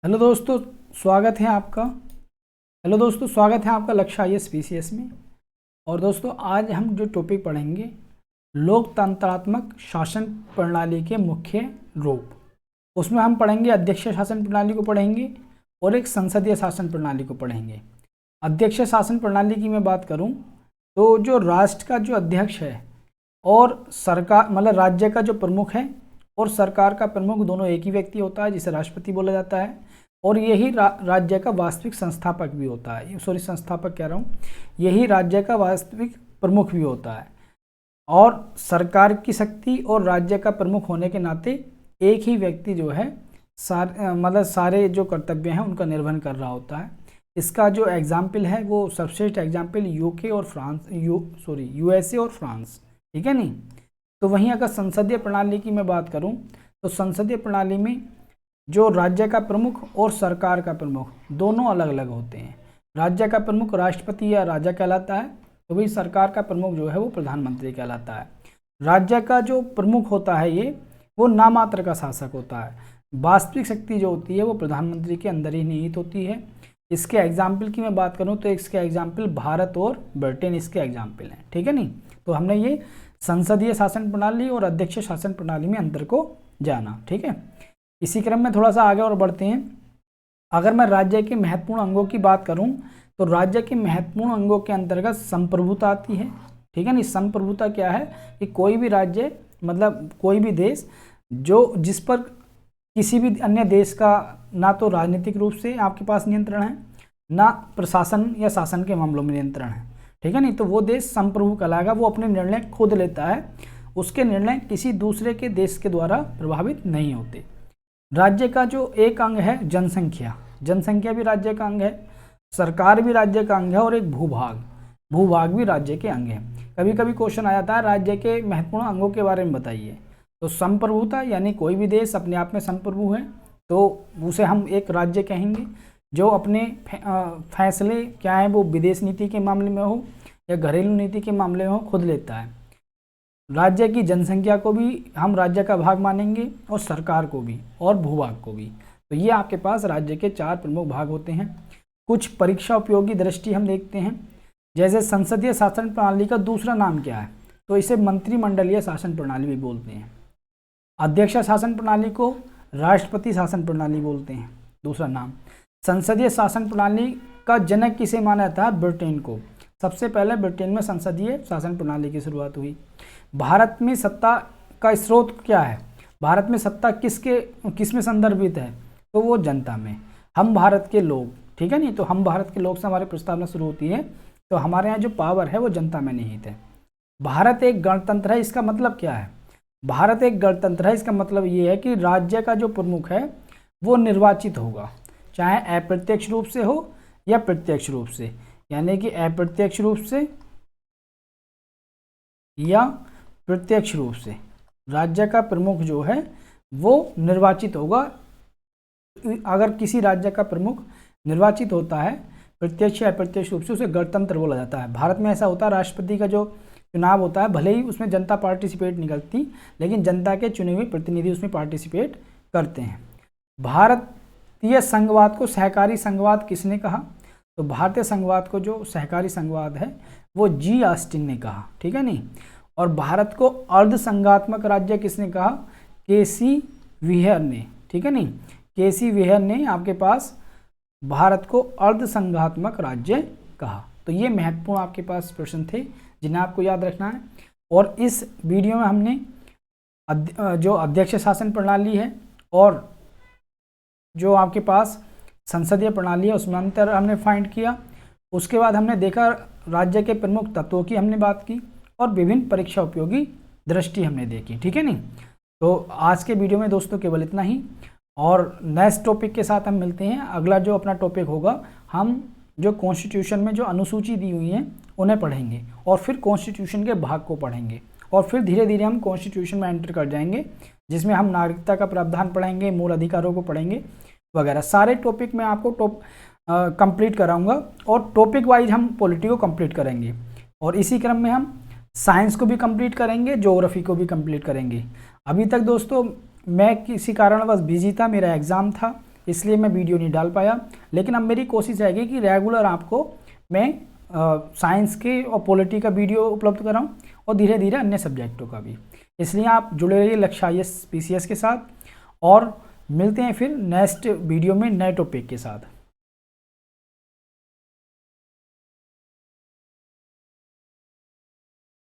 Hello दोस्तों, स्वागत है आपका। हेलो दोस्तों, स्वागत है आपका लक्ष्य IAS PCS में। और दोस्तों, आज हम जो टॉपिक पढ़ेंगे, लोकतंत्रात्मक शासन प्रणाली के मुख्य रूप। उसमें हम पढ़ेंगे अध्यक्ष शासन प्रणाली को पढ़ेंगे और एक संसदीय शासन प्रणाली को पढ़ेंगे। अध्यक्ष शासन प्रणाली की मैं बात करूं तो जो राष्ट्र का जो अध्यक्ष है और सरकार मतलब राज्य का जो प्रमुख है और सरकार का प्रमुख दोनों एक ही व्यक्ति होता है, जिसे राष्ट्रपति बोला जाता है। और यही राज्य का वास्तविक संस्थापक भी होता है। संस्थापक कह रहा हूँ, यही राज्य का वास्तविक प्रमुख भी होता है। और सरकार की शक्ति और राज्य का प्रमुख होने के नाते एक ही व्यक्ति जो है सारे जो कर्तव्य हैं उनका निर्वहन कर रहा होता है। इसका जो एग्जाम्पल है वो सबसे एग्जाम्पल यूके और फ्रांस USA और फ्रांस, ठीक है नहीं। तो वहीं अगर संसदीय प्रणाली की मैं बात करूं तो संसदीय प्रणाली में जो राज्य का प्रमुख और सरकार का प्रमुख दोनों अलग अलग होते हैं। राज्य का प्रमुख राष्ट्रपति या राजा कहलाता है, तो वही सरकार का प्रमुख जो है वो प्रधानमंत्री कहलाता है। राज्य का जो प्रमुख होता है वो नामात्र का शासक होता है। वास्तविक शक्ति जो होती है वो प्रधानमंत्री के अंदर ही निहित होती है। इसके एग्जाम्पल की मैं बात करूँ तो इसके एग्जाम्पल भारत और ब्रिटेन इसके एग्जाम्पल हैं, ठीक है नहीं। तो हमने ये संसदीय शासन प्रणाली और अध्यक्ष शासन प्रणाली में अंतर को जाना, ठीक है। इसी क्रम में थोड़ा सा आगे और बढ़ते हैं। अगर मैं राज्य के महत्वपूर्ण अंगों की बात करूं तो राज्य के महत्वपूर्ण अंगों के अंतर्गत संप्रभुता आती है, ठीक है नहीं। संप्रभुता क्या है कि कोई भी राज्य मतलब कोई भी देश जिस पर किसी भी अन्य देश का ना तो राजनीतिक रूप से आपके पास नियंत्रण है, ना प्रशासन या शासन के मामलों में नियंत्रण है, ठीक है नहीं। तो वो देश संप्रभु कहलाएगा। वो अपने निर्णय खुद लेता है, उसके निर्णय किसी दूसरे के देश के द्वारा प्रभावित नहीं होते। राज्य का जो एक अंग है जनसंख्या, जनसंख्या भी राज्य का अंग है। सरकार भी राज्य का अंग है और एक भूभाग भी राज्य के अंग है। कभी कभी क्वेश्चन आ जाता है राज्य के महत्वपूर्ण अंगों के बारे में बताइए। तो संप्रभुता यानी कोई भी देश अपने आप में संप्रभु है तो उसे हम एक राज्य कहेंगे, जो अपने फैसले क्या है वो विदेश नीति के मामले में हो या घरेलू नीति के मामले में हो खुद लेता है। राज्य की जनसंख्या को भी हम राज्य का भाग मानेंगे और सरकार को भी और भूभाग को भी। तो ये आपके पास राज्य के 4 प्रमुख भाग होते हैं। कुछ परीक्षा उपयोगी दृष्टि हम देखते हैं, जैसे संसदीय शासन प्रणाली का दूसरा नाम क्या है, तो इसे मंत्रिमंडलीय शासन प्रणाली भी बोलते हैं। अध्यक्ष शासन प्रणाली को राष्ट्रपति शासन प्रणाली बोलते हैं, दूसरा नाम। संसदीय शासन प्रणाली का जनक किसे माना जाता है? ब्रिटेन को। सबसे पहले ब्रिटेन में संसदीय शासन प्रणाली की शुरुआत हुई। भारत में सत्ता का स्रोत क्या है? भारत में सत्ता किस में संदर्भित है? तो वो जनता में। हम भारत के लोग, ठीक है नहीं। तो हम भारत के लोग से हमारी प्रस्तावना शुरू होती है। तो हमारे यहाँ जो पावर है वो जनता में निहित है। भारत एक गणतंत्र है, इसका मतलब क्या है? भारत एक गणतंत्र है, इसका मतलब ये है कि राज्य का जो प्रमुख है वो निर्वाचित होगा, चाहे अप्रत्यक्ष रूप से हो या प्रत्यक्ष रूप से। यानी कि अप्रत्यक्ष रूप से या प्रत्यक्ष रूप से राज्य का प्रमुख जो है वो निर्वाचित होगा। अगर किसी राज्य का प्रमुख निर्वाचित होता है प्रत्यक्ष या अप्रत्यक्ष रूप से, उसे गणतंत्र बोला जाता है। भारत में ऐसा होता है, राष्ट्रपति का जो चुनाव होता है भले ही उसमें जनता पार्टिसिपेट नहीं करती, लेकिन जनता के चुने हुए प्रतिनिधि उसमें पार्टिसिपेट करते हैं। भारतीय संघवाद को सहकारी संघवाद किसने कहा? तो भारतीय संघवाद को जो सहकारी संघवाद है वो G. ऑस्टिन ने कहा, ठीक है नहीं। और भारत को अर्ध संघात्मक राज्य किसने कहा? KC व्हीयर ने, ठीक है नहीं। KC व्हीयर ने आपके पास भारत को अर्ध संघात्मक राज्य कहा। तो ये महत्वपूर्ण आपके पास प्रश्न थे जिन्हें आपको याद रखना है। और इस वीडियो में हमने जो अध्यक्ष शासन प्रणाली है और जो आपके पास संसदीय प्रणाली है उसमें अंतर हमने फाइंड किया। उसके बाद हमने देखा राज्य के प्रमुख तत्वों की हमने बात की और विभिन्न परीक्षा उपयोगी दृष्टि हमने देखी, ठीक है नहीं। तो आज के वीडियो में दोस्तों केवल इतना ही, और नेक्स्ट टॉपिक के साथ हम मिलते हैं। अगला जो अपना टॉपिक होगा, हम जो कॉन्स्टिट्यूशन में जो अनुसूची दी हुई हैं उन्हें पढ़ेंगे और फिर कॉन्स्टिट्यूशन के भाग को पढ़ेंगे और फिर धीरे धीरे हम कॉन्स्टिट्यूशन में एंटर कर जाएंगे, जिसमें हम नागरिकता का प्रावधान पढ़ेंगे, मूल अधिकारों को पढ़ेंगे वगैरह। सारे टॉपिक मैं आपको कंप्लीट कराऊंगा और टॉपिक वाइज हम पॉलिटी को कंप्लीट करेंगे। और इसी क्रम में हम साइंस को भी कंप्लीट करेंगे, ज्योग्राफी को भी कंप्लीट करेंगे। अभी तक दोस्तों मैं किसी कारणवश बिजी था, मेरा एग्ज़ाम था, इसलिए मैं वीडियो नहीं डाल पाया। लेकिन अब मेरी कोशिश रहेगी कि रेगुलर आपको मैं साइंस के और पॉलिटी का वीडियो उपलब्ध कराऊं और धीरे धीरे अन्य सब्जेक्टों का भी। इसलिए आप जुड़े रहिए लक्ष्य IAS PCS के साथ और मिलते हैं फिर नेक्स्ट वीडियो में नए टॉपिक के साथ।